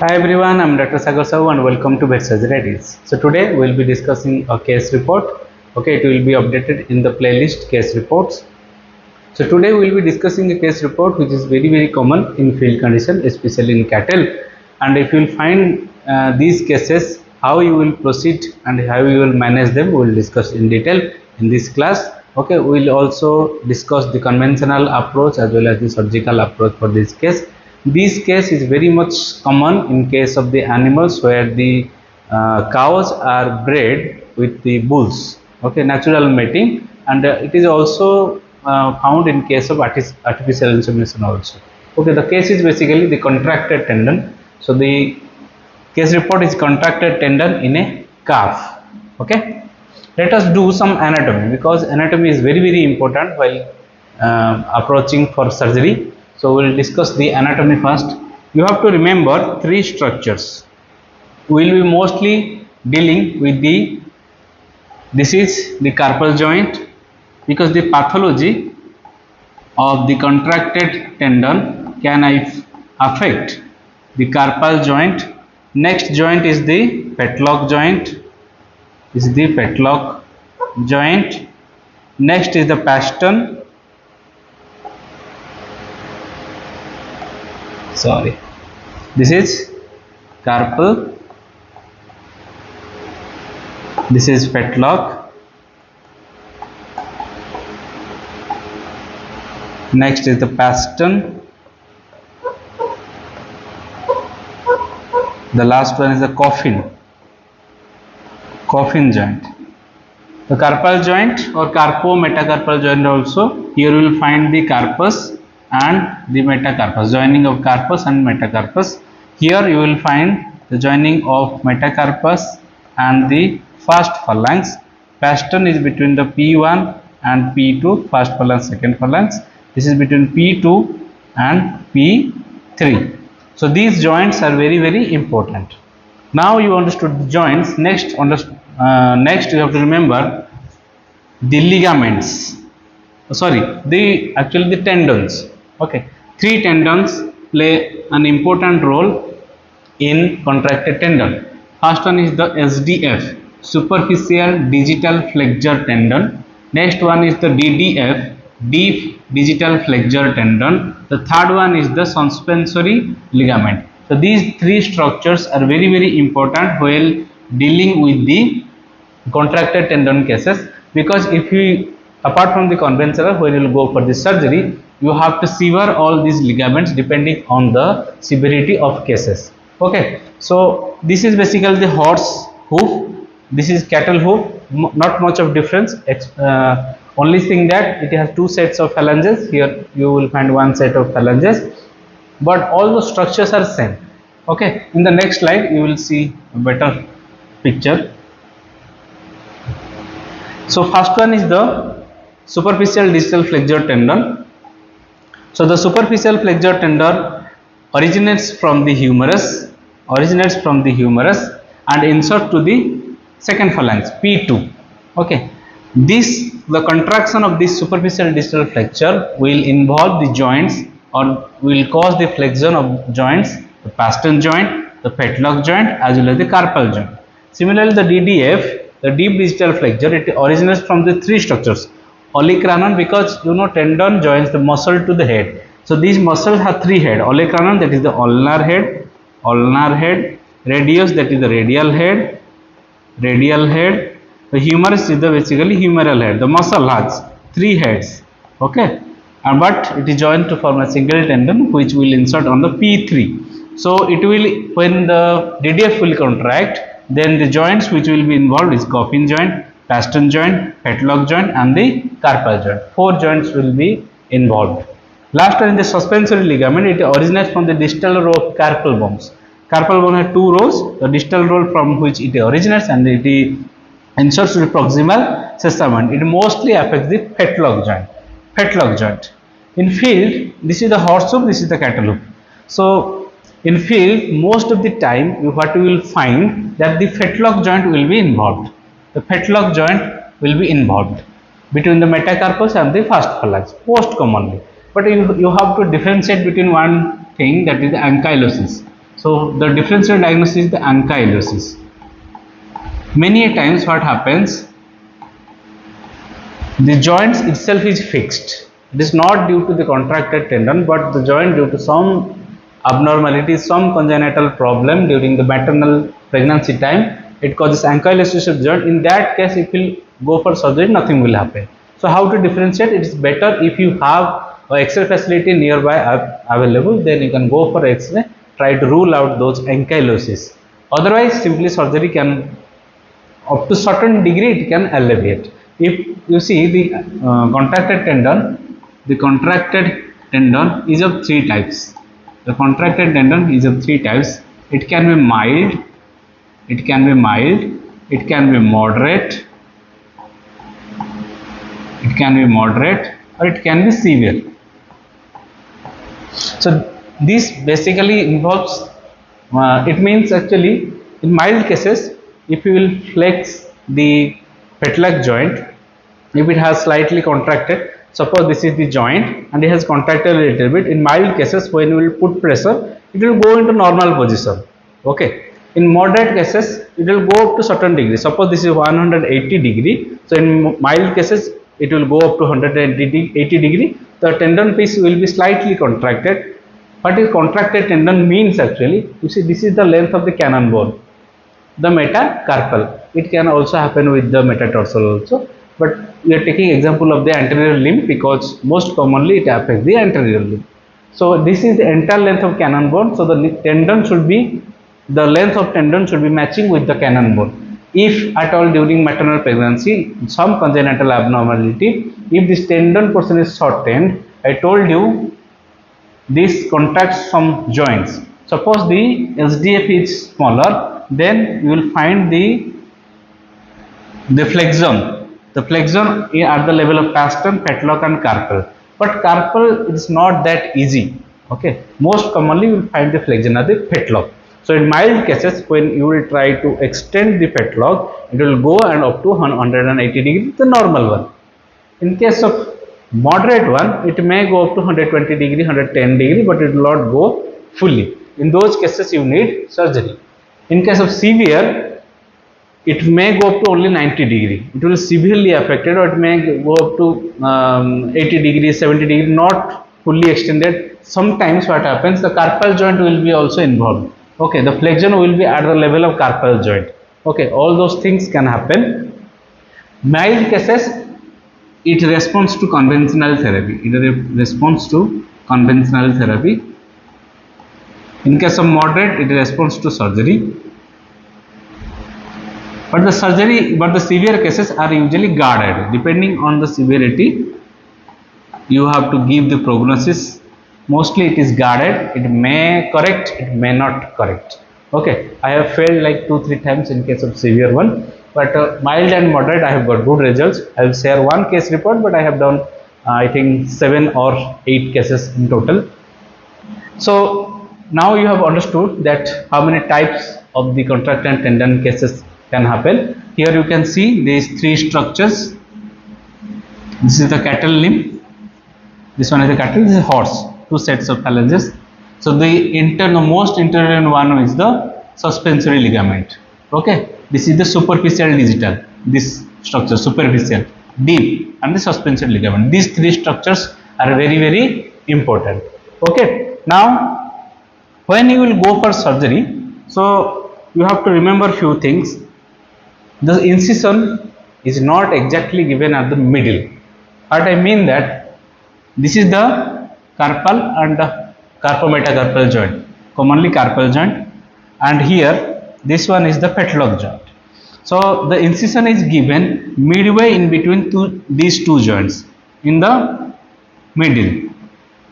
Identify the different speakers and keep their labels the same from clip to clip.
Speaker 1: Hi everyone, I'm Dr. Sagar Sahu and welcome to Vet Surgery Ideas. So today we'll be discussing a case report. Okay, it will be updated in the playlist case reports. So today we'll be discussing a case report which is very common in field condition, especially in cattle. And if you will find these cases, how you will proceed and how you will manage them, we will discuss in detail in this class. Okay, we will also discuss the conventional approach as well as the surgical approach for this case. This case is very much common in case of the animals where the cows are bred with the bulls. Okay, natural mating, and it is also found in case of artificial insemination also. Okay, the case is basically the contracted tendon. So the case report is contracted tendon in a calf. Okay, let us do some anatomy because anatomy is very important while approaching for surgery. So we will discuss the anatomy first. You have to remember three structures. We will be mostly dealing with this is the carpal joint because the pathology of the contracted tendon can affect the carpal joint. Next joint is the fetlock joint. Next is the pastern. This is carpal. This is fetlock. Next is the pastern. The last one is the coffin joint. The carpal joint or carpo-metacarpal joint also, here you will find the carpus and the metacarpus, joining of carpus and metacarpus. Here you will find the joining of metacarpus and the first phalanx. Pastern is between the P1 and P2, first phalanx, second phalanx. This is between P2 and P3. So these joints are very important. Now you understood the joints. Next you have to remember the ligaments. Actually the tendons. Okay, three tendons play an important role in contracted tendon. First one is the SDF, superficial digital flexure tendon. Next one is the DDF, deep digital flexure tendon. The third one is the suspensory ligament. So these three structures are very important while dealing with the contracted tendon cases, because if you, apart from the conventional, when you will go for the surgery, you have to sever all these ligaments depending on the severity of cases. Okay, so this is basically the horse hoof, this is cattle hoof, not much of difference. Only thing that it has two sets of phalanges. Here you will find one set of phalanges, but all the structures are same. Okay, in the next slide you will see a better picture. So first one is the superficial distal flexure tendon. So the superficial flexure tendon originates from the humerus and insert to the second phalanx P2. Okay, the contraction of this superficial distal flexure will involve the joints or will cause the flexion of joints, the pastern joint, the fetlock joint as well as the carpal joint. Similarly, the DDF, the deep digital flexure, it originates from the three structures. Olecranon, because you know tendon joins the muscle to the head. So these muscles have three heads. Olecranon, that is the ulnar head, radius, that is the radial head. The humerus is the basically humeral head. The muscle has three heads. Okay, but it is joined to form a single tendon which will insert on the P3. So it will, when the DDF will contract, then the joints which will be involved is coffin joint, pastern joint, fetlock joint and the carpal joint. Four joints will be involved. Last one is the suspensory ligament. It originates from the distal row of carpal bones. Carpal bone has two rows, the distal row from which it originates and it inserts to the proximal segment. It mostly affects the fetlock joint. In field, this is the horse hoof, this is the cattle hoof. So in field, most of the time what you will find that the fetlock joint will be involved. Between the metacarpus and the first phalanx, most commonly. But you have to differentiate between one thing, that is the ankylosis. So the differential diagnosis is the ankylosis. Many a times what happens, the joint itself is fixed. It is not due to the contracted tendon, but the joint due to some abnormality, some congenital problem during the maternal pregnancy time, it causes ankylosis of joint. In that case, if you go for surgery, nothing will happen. So how to differentiate? It is better if you have a X-ray facility nearby available, then you can go for X-ray, try to rule out those ankylosis. Otherwise, simply surgery can, up to certain degree, it can alleviate. If you see the contracted tendon is of three types. The contracted tendon is of three types. It can be mild, it can be moderate, or it can be severe. So this basically involves, it means actually in mild cases, if you will flex the patellar joint, if it has slightly contracted, suppose this is the joint and it has contracted a little bit, in mild cases when you will put pressure, it will go into normal position. Okay. In moderate cases, it will go up to certain degree. Suppose this is 180 degree. So in mild cases, it will go up to 180 degree. The tendon piece will be slightly contracted. What is contracted tendon means actually? You see, this is the length of the cannonball, the metacarpal. It can also happen with the metatarsal also, but we are taking example of the anterior limb because most commonly it affects the anterior limb. So this is the entire length of cannonball. So the length of tendon should be matching with the cannonball. If at all during maternal pregnancy, some congenital abnormality, if this tendon portion is shortened, I told you this contracts some joints. Suppose the SDF is smaller, then you will find the flexion. The flexion at the level of pastern, fetlock and carpal. But carpal is not that easy. Okay, most commonly you will find the flexion at the fetlock. So in mild cases, when you will try to extend the fetlock, it will go and up to 180 degree, the normal one. In case of moderate one, it may go up to 120 degree, 110 degree, but it will not go fully. In those cases, you need surgery. In case of severe, it may go up to only 90 degree. It will severely affected, or it may go up to 80 degree, 70 degree, not fully extended. Sometimes what happens, the carpal joint will be also involved. Okay, the flexion will be at the level of carpal joint. Okay, all those things can happen. Mild cases, it responds to conventional therapy. In case of moderate, it responds to surgery. But the severe cases are usually guarded. Depending on the severity, you have to give the prognosis. Mostly it is guarded. It may correct, it may not correct. Okay, I have failed like 2-3 times in case of severe one, but mild and moderate I have got good results. I will share one case report, but I have done I think 7 or 8 cases in total. So now you have understood that how many types of the contracted tendon cases can happen. Here you can see these 3 structures. This is the cattle limb, this one is the cattle, this is horse, 2 sets of phalanges. So the most interior one is the suspensory ligament. Okay, this is the superficial digital, this structure superficial, deep and the suspensory ligament. These 3 structures are very, very important. Okay, now when you will go for surgery, so you have to remember few things. The incision is not exactly given at the middle. What I mean that this is the carpal and the carpometacarpal joint, commonly carpal joint, and here this one is the fetlock joint. So the incision is given midway in between these two joints, in the middle.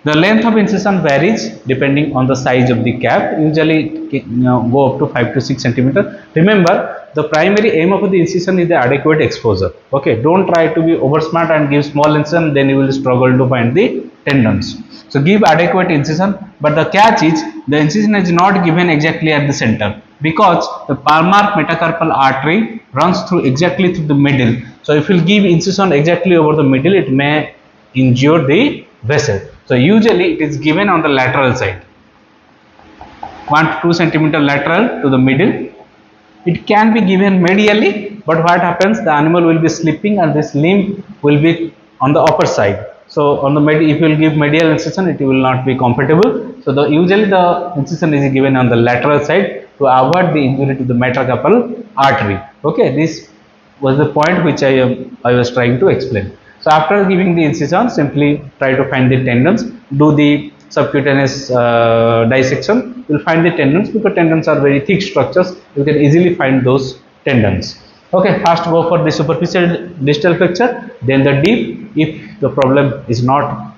Speaker 1: The length of incision varies depending on the size of the cap. Usually it can go up to 5 to 6 centimeter. Remember, the primary aim of the incision is the adequate exposure. Okay, don't try to be over smart and give small incision, then you will struggle to find the tendons. So give adequate incision, but the catch is the incision is not given exactly at the center, because the palmar metacarpal artery runs through exactly through the middle. So if you give incision exactly over the middle, it may injure the vessel. So usually it is given on the lateral side. 1 to 2 centimeter lateral to the middle. It can be given medially, but what happens, the animal will be sleeping and this limb will be on the upper side. So on the if you will give medial incision, it will not be compatible. So usually the incision is given on the lateral side to avoid the injury to the metacarpal artery. Okay, this was the point which I was trying to explain. So after giving the incision, simply try to find the tendons, do the subcutaneous dissection. You will find the tendons, because tendons are very thick structures. You can easily find those tendons. Okay, first go for the superficial distal fracture, then the deep. If the problem is not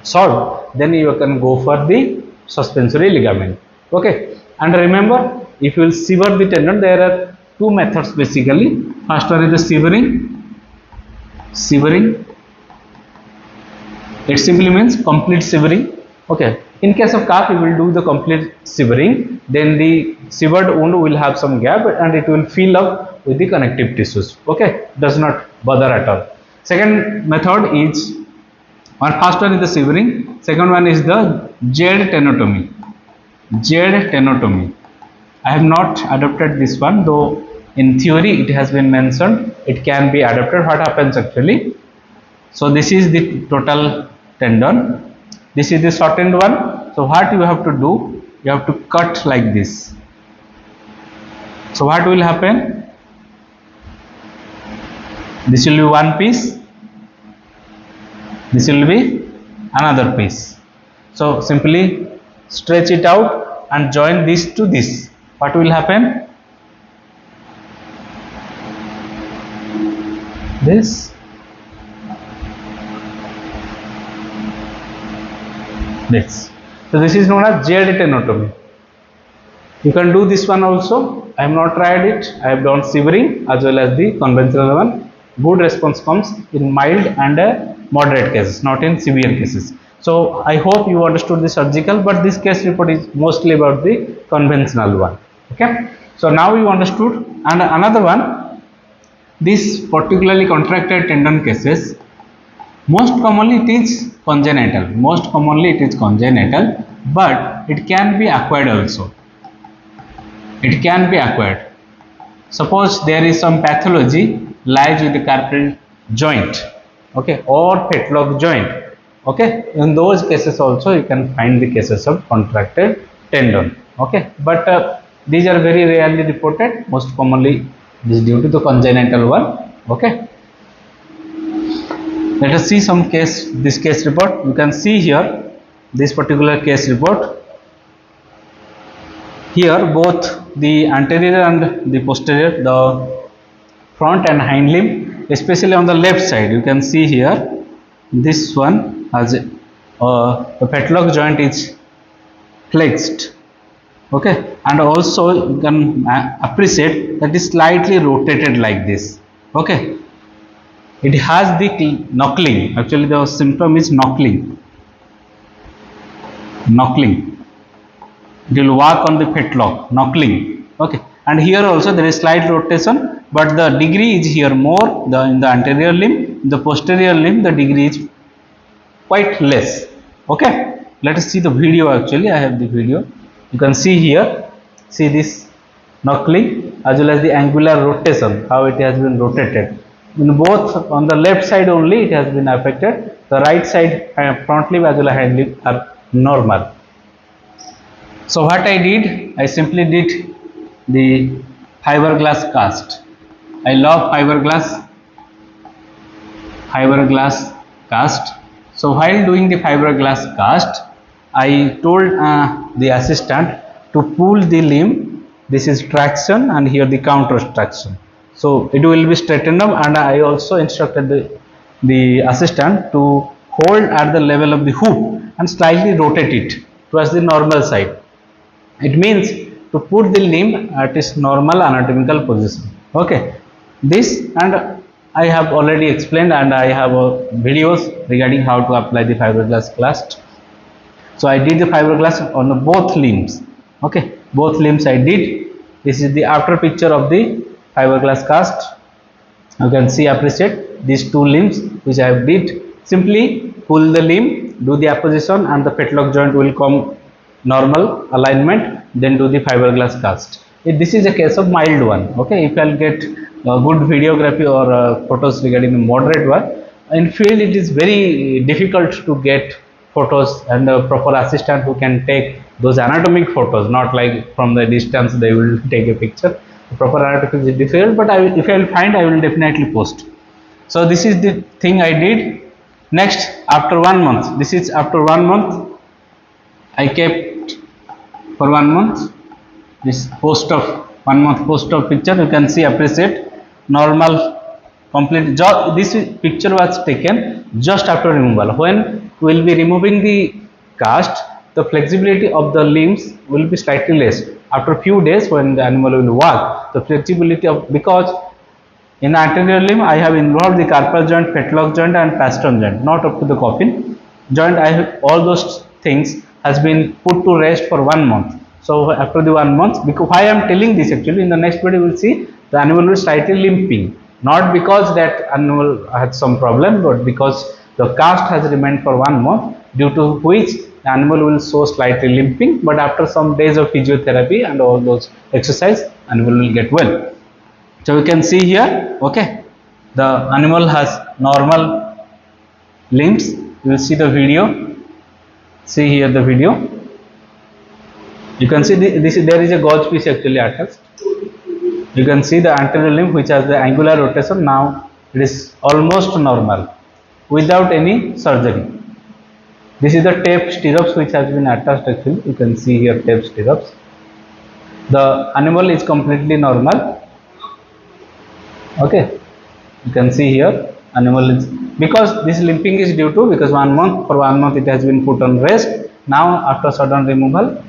Speaker 1: solved, then you can go for the suspensory ligament. Okay, and remember, if you will sever the tendon, there are two methods basically. First one is the severing. It simply means complete severing. Okay, in case of calf, you will do the complete severing, then the severed wound will have some gap and it will fill up with the connective tissues. Okay, does not bother at all. Second method is, first one is the severing, second one is the jade tenotomy. I have not adopted this one, though in theory it has been mentioned it can be adapted. What happens actually, so this is the total tendon, this is the shortened one. So what you have to do, you have to cut like this. So what will happen, this will be one piece, this will be another piece. So simply stretch it out and join this to this. What will happen, this so this is known as jade tenotomy. You can do this one also. I have not tried it. I have done severing as well as the conventional one. Good response comes in mild and moderate cases, not in severe cases. So I hope you understood the surgical, but this case report is mostly about the conventional one. Okay, so now you understood. And another one, this particularly contracted tendon cases, most commonly it is congenital, but it can be acquired also. Suppose there is some pathology lies with the carpal joint, okay, or fetlock joint. Okay, in those cases also you can find the cases of contracted tendon. Okay, but these are very rarely reported. Most commonly this is due to the congenital one. Okay, let us see some this case report. You can see here this particular case report. Here both the anterior and the posterior, the front and hind limb, especially on the left side, you can see here this one has the fetlock joint is flexed. Okay, and also you can appreciate that is slightly rotated like this. Okay, it has the knuckling. Actually the symptom is knuckling. It will work on the fetlock, knuckling. Okay, and here also there is slight rotation, but the degree is here more in the anterior limb. In the posterior limb the degree is quite less. Okay, let us see the video. Actually I have the video. You can see here, see this knuckling as well as the angular rotation, how it has been rotated. In both, on the left side only it has been affected. The right side front limb as well as hind limb are normal. So what I did, I simply did the fiberglass cast. I love fiberglass cast. So while doing the fiberglass cast, I told the assistant to pull the limb. This is traction and here the counter traction. So it will be straightened up, and I also instructed the assistant to hold at the level of the hoop and slightly rotate it towards the normal side. It means to put the limb at its normal anatomical position. Okay, this, and I have already explained, and I have videos regarding how to apply the fiberglass cast. So I did the fiberglass on both limbs. Okay, both limbs I did. This is the after picture of the fiberglass cast. You can see, appreciate these two limbs which I have did. Simply pull the limb, do the apposition, and the fetlock joint will come normal alignment, then do the fiberglass cast. If this is a case of mild one, okay. If I'll get good videography or photos regarding the moderate one, in field it is very difficult to get photos and a proper assistant who can take those anatomic photos, not like from the distance they will take a picture. The proper anatomic is difficult, but if I will find, I will definitely post. So this is the thing I did. Next, after 1 month, this is after 1 month, I kept for 1 month this post of 1 month post of picture. You can see, appreciate normal complete job. This picture was taken just after removal. When we will be removing the cast, the flexibility of the limbs will be slightly less. After few days, when the animal will walk, the flexibility of, because in the anterior limb, I have involved the carpal joint, fetlock joint, and pastern joint, not up to the coffin joint. I have all those things has been put to rest for 1 month. So after the 1 month, because why I am telling this, actually in the next video we will see the animal will slightly limping, not because that animal had some problem, but because the cast has remained for 1 month, due to which the animal will show slightly limping. But after some days of physiotherapy and all those exercise, animal will get well. So you can see here, okay, the animal has normal limbs. You will see the video. See here the video. You can see there is a gauge piece actually attached. You can see the anterior limb which has the angular rotation. Now it is almost normal without any surgery. This is the tape stirrups which has been attached actually. You can see here tape stirrups. The animal is completely normal. Okay, you can see here animal is, because this limping is due to, because 1 month, for 1 month it has been put on rest. Now after sudden removal,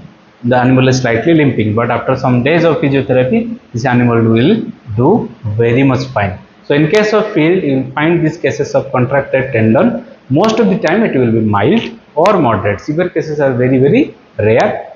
Speaker 1: the animal is slightly limping, but after some days of physiotherapy, this animal will do very much fine. So in case of field, you will find these cases of contracted tendon. Most of the time it will be mild or moderate. Severe cases are very rare.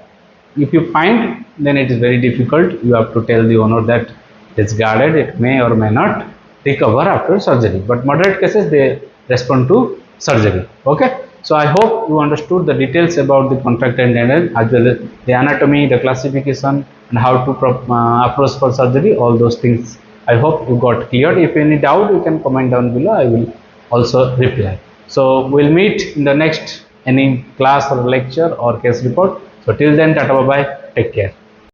Speaker 1: If you find, then it is very difficult. You have to tell the owner that it's guarded, it may or may not recover after surgery. But moderate cases, they respond to surgery. Okay. So I hope you understood the details about the contracted tendon, as well as the anatomy, the classification, and how to approach for surgery. All those things I hope you got cleared. If any doubt, you can comment down below. I will also reply. So we'll meet in the next any class or lecture or case report. So till then, tata bye bye. Take care.